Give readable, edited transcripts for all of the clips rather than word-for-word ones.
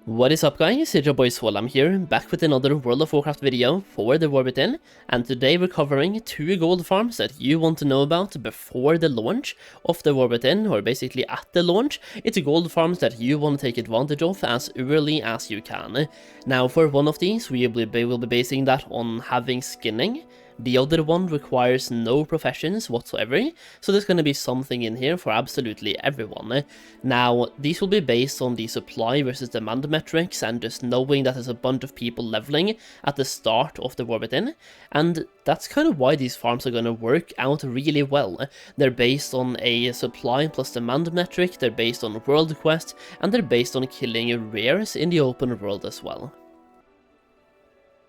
What is up guys, it's your boy Solheim here, back with another World of Warcraft video for the War Within, and today we're covering 2 gold farms that you want to know about before the launch of the War Within, or basically at the launch. It's gold farms that you want to take advantage of as early as you can. Now for one of these, we will be basing that on having skinning. The other one requires no professions whatsoever, so there's going to be something in here for absolutely everyone. Now, these will be based on the supply versus demand metrics and just knowing that there's a bunch of people leveling at the start of the War Within, and that's kind of why these farms are going to work out really well. They're based on a supply plus demand metric, they're based on world quest, and they're based on killing rares in the open world as well.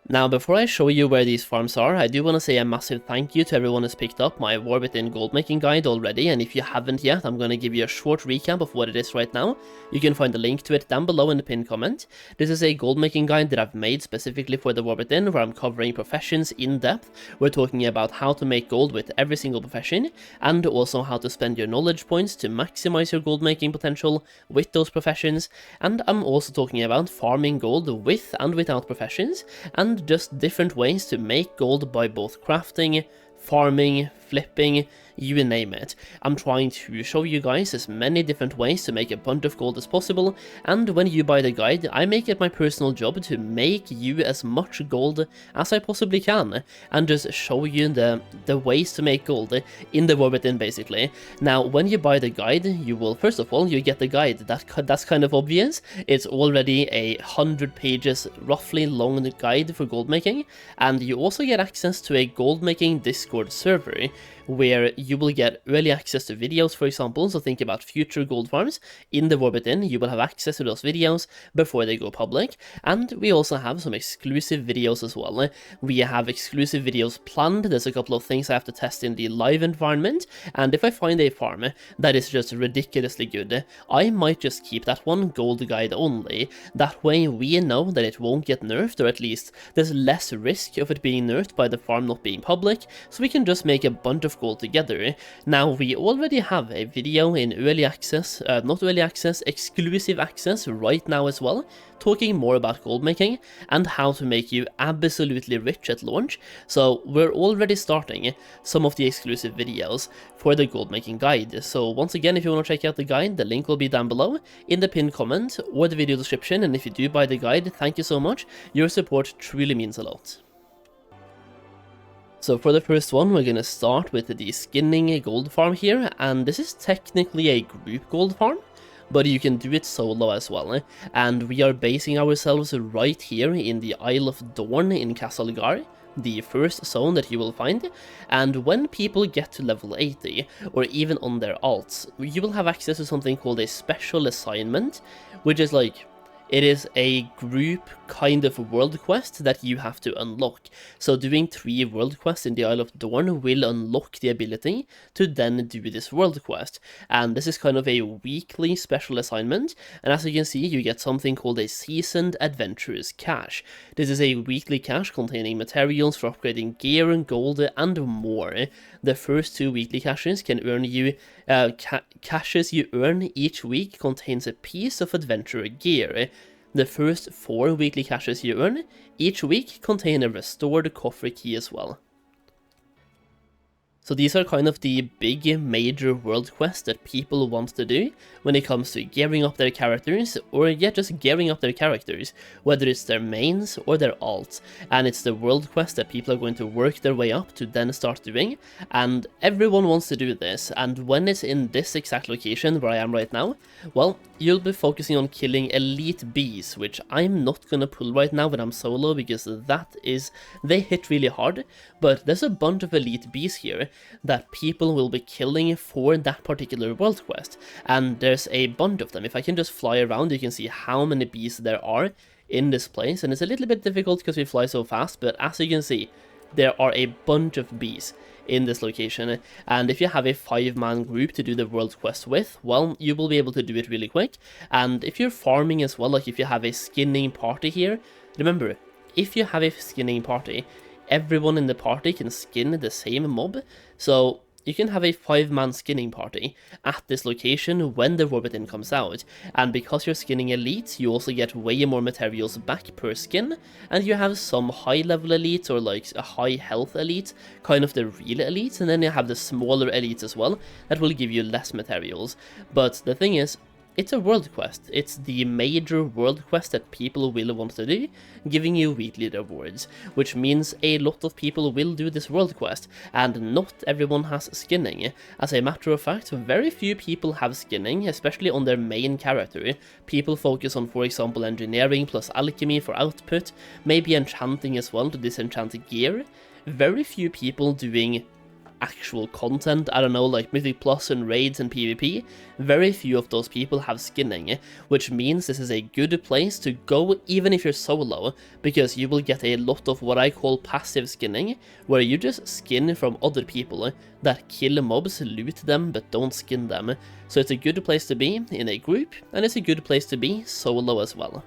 Now, before I show you where these farms are, I do want to say a massive thank you to everyone who's picked up my War Within Goldmaking Guide already, and if you haven't yet, I'm going to give you a short recap of what it is right now. You can find the link to it down below in the pinned comment. This is a goldmaking guide that I've made specifically for the War Within, where I'm covering professions in depth. We're talking about how to make gold with every single profession, and also how to spend your knowledge points to maximize your gold making potential with those professions, and I'm also talking about farming gold with and without professions, and just different ways to make gold by both crafting, farming, flipping, you name it. I'm trying to show you guys as many different ways to make a bunch of gold as possible, and when you buy the guide, I make it my personal job to make you as much gold as I possibly can, and just show you the ways to make gold in the War Within basically. Now, when you buy the guide, you will, first of all, you get the guide. That's kind of obvious. It's already a 100 pages roughly long guide for gold making, and you also get access to a gold making Discord server, where you will get early access to videos, for example. So think about future gold farms in the War Within. You will have access to those videos before they go public, and we also have some exclusive videos as well. We have exclusive videos planned. There's a couple of things I have to test in the live environment, and if I find a farm that is just ridiculously good, I might just keep that one gold guide only. That way we know that it won't get nerfed, or at least there's less risk of it being nerfed by the farm not being public, so we can just make a bunch of gold together. Now, we already have a video in early access, not early access, exclusive access right now as well, talking more about gold making and how to make you absolutely rich at launch. So we're already starting some of the exclusive videos for the gold making guide. So once again, if you want to check out the guide, the link will be down below in the pinned comment or the video description, and if you do buy the guide, thank you so much. Your support truly means a lot. So for the first one, we're going to start with the skinning gold farm here, and this is technically a group gold farm, but you can do it solo as well, and we are basing ourselves right here in the Isle of Dorn in Castlegar, the first zone that you will find, and when people get to level 80, or even on their alts, you will have access to something called a special assignment, which is like, it is a group kind of world quest that you have to unlock. So doing 3 world quests in the Isle of Dorn will unlock the ability to then do this world quest. And this is kind of a weekly special assignment. And as you can see, you get something called a Seasoned Adventurer's Cache. This is a weekly cache containing materials for upgrading gear, gold, and more. The first 2 weekly caches can earn you, caches you earn each week contains a piece of adventurer gear. The first 4 weekly caches you earn each week contain a restored coffer key as well. So these are kind of the big major world quests that people want to do when it comes to gearing up their characters, or just gearing up their characters, whether it's their mains or their alts. And it's the world quest that people are going to work their way up to then start doing, and everyone wants to do this. And when it's in this exact location where I am right now, well, you'll be focusing on killing elite bees, which I'm not gonna pull right now when I'm solo, because they hit really hard, but there's a bunch of elite bees here that people will be killing for that particular world quest, and there's a bunch of them. If I can just fly around, you can see how many bees there are in this place, and it's a little bit difficult because we fly so fast, but as you can see, there are a bunch of bees in this location, and if you have a 5-man group to do the world quest with, well, you will be able to do it really quick. And if you're farming as well, like if you have a skinning party here, remember, if you have a skinning party, everyone in the party can skin the same mob, so you can have a 5-man skinning party at this location when the War Within comes out, and because you're skinning elites, you also get way more materials back per skin, and you have some high level elites or like a high health elite, kind of the real elites, and then you have the smaller elites as well that will give you less materials. But the thing is, it's a world quest. It's the major world quest that people will want to do, giving you weekly rewards, which means a lot of people will do this world quest, and not everyone has skinning. As a matter of fact, very few people have skinning, especially on their main character. People focus on, for example, engineering plus alchemy for output, maybe enchanting as well to disenchant gear. Very few people doing actual content, I don't know, like Mythic Plus and raids and PvP, very few of those people have skinning, which means this is a good place to go even if you're solo, because you will get a lot of what I call passive skinning, where you just skin from other people that kill mobs, loot them, but don't skin them. So it's a good place to be in a group, and it's a good place to be solo as well.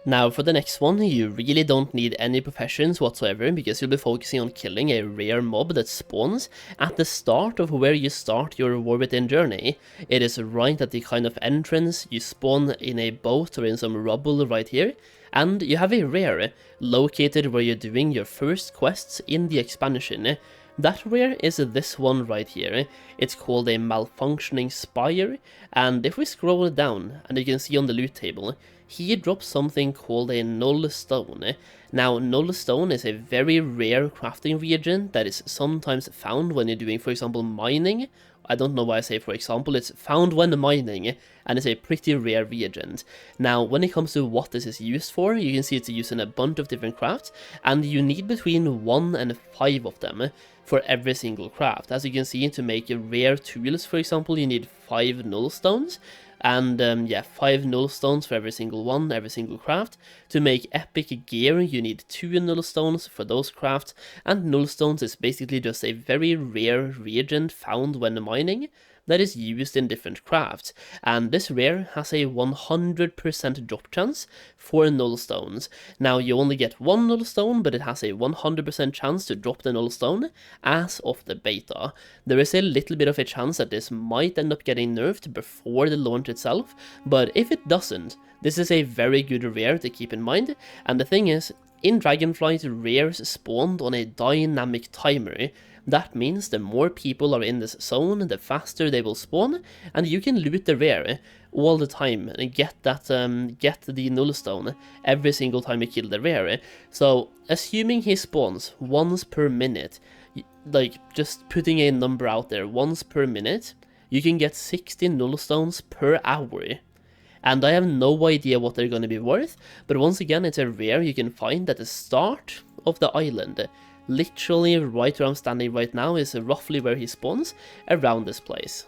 Now for the next one, you really don't need any professions whatsoever, because you'll be focusing on killing a rare mob that spawns at the start of where you start your War Within journey. It is right at the kind of entrance. You spawn in a boat or in some rubble right here, and you have a rare located where you're doing your first quests in the expansion. That rare is this one right here. It's called a malfunctioning spire, and if we scroll down, and you can see on the loot table, he drops something called a null stone. Now, null stone is a very rare crafting reagent that is sometimes found when you're doing, for example, mining. I don't know why I say for example, it's found when mining, and it's a pretty rare reagent. Now, when it comes to what this is used for, you can see it's used in a bunch of different crafts, and you need between 1 and 5 of them for every single craft. As you can see, to make rare tools, for example, you need 5 null stones, and yeah, 5 null stones for every single one, every single craft. To make epic gear, you need 2 null stones for those crafts, and null stones is basically just a very rare reagent found when mining that is used in different crafts, and this rare has a 100% drop chance for null stones. Now, you only get 1 null stone, but it has a 100% chance to drop the null stone as of the beta. There is a little bit of a chance that this might end up getting nerfed before the launch itself, but if it doesn't, this is a very good rare to keep in mind. And the thing is, in Dragonflight, rares spawned on a dynamic timer. That means the more people are in this zone, the faster they will spawn, and you can loot the rare all the time and get the null stone every single time you kill the rare. So, assuming he spawns once per minute, like just putting a number out there, once per minute, you can get 60 null stones per hour. And I have no idea what they're going to be worth, but once again, it's a rare you can find at the start of the island. Literally right where I'm standing right now is roughly where he spawns, around this place.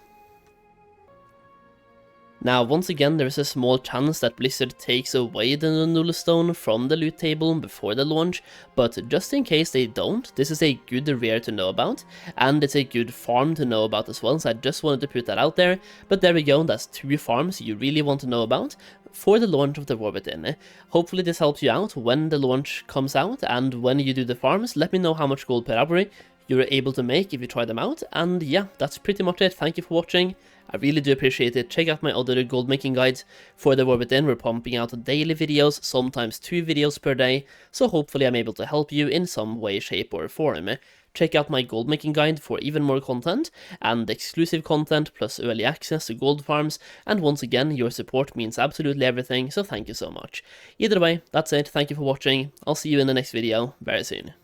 Now, once again, there is a small chance that Blizzard takes away the null stone from the loot table before the launch, but just in case they don't, this is a good rare to know about, and it's a good farm to know about as well, so I just wanted to put that out there. But there we go, that's 2 farms you really want to know about for the launch of the War Within. Hopefully this helps you out when the launch comes out, and when you do the farms, let me know how much gold per hour you're able to make if you try them out. And yeah, that's pretty much it. Thank you for watching. I really do appreciate it. Check out my other gold making guides for the War Within. We're pumping out daily videos, sometimes 2 videos per day, so hopefully I'm able to help you in some way, shape or form. Check out my gold making guide for even more content, and exclusive content plus early access to gold farms, and once again, your support means absolutely everything, so thank you so much. Either way, that's it. Thank you for watching. I'll see you in the next video very soon.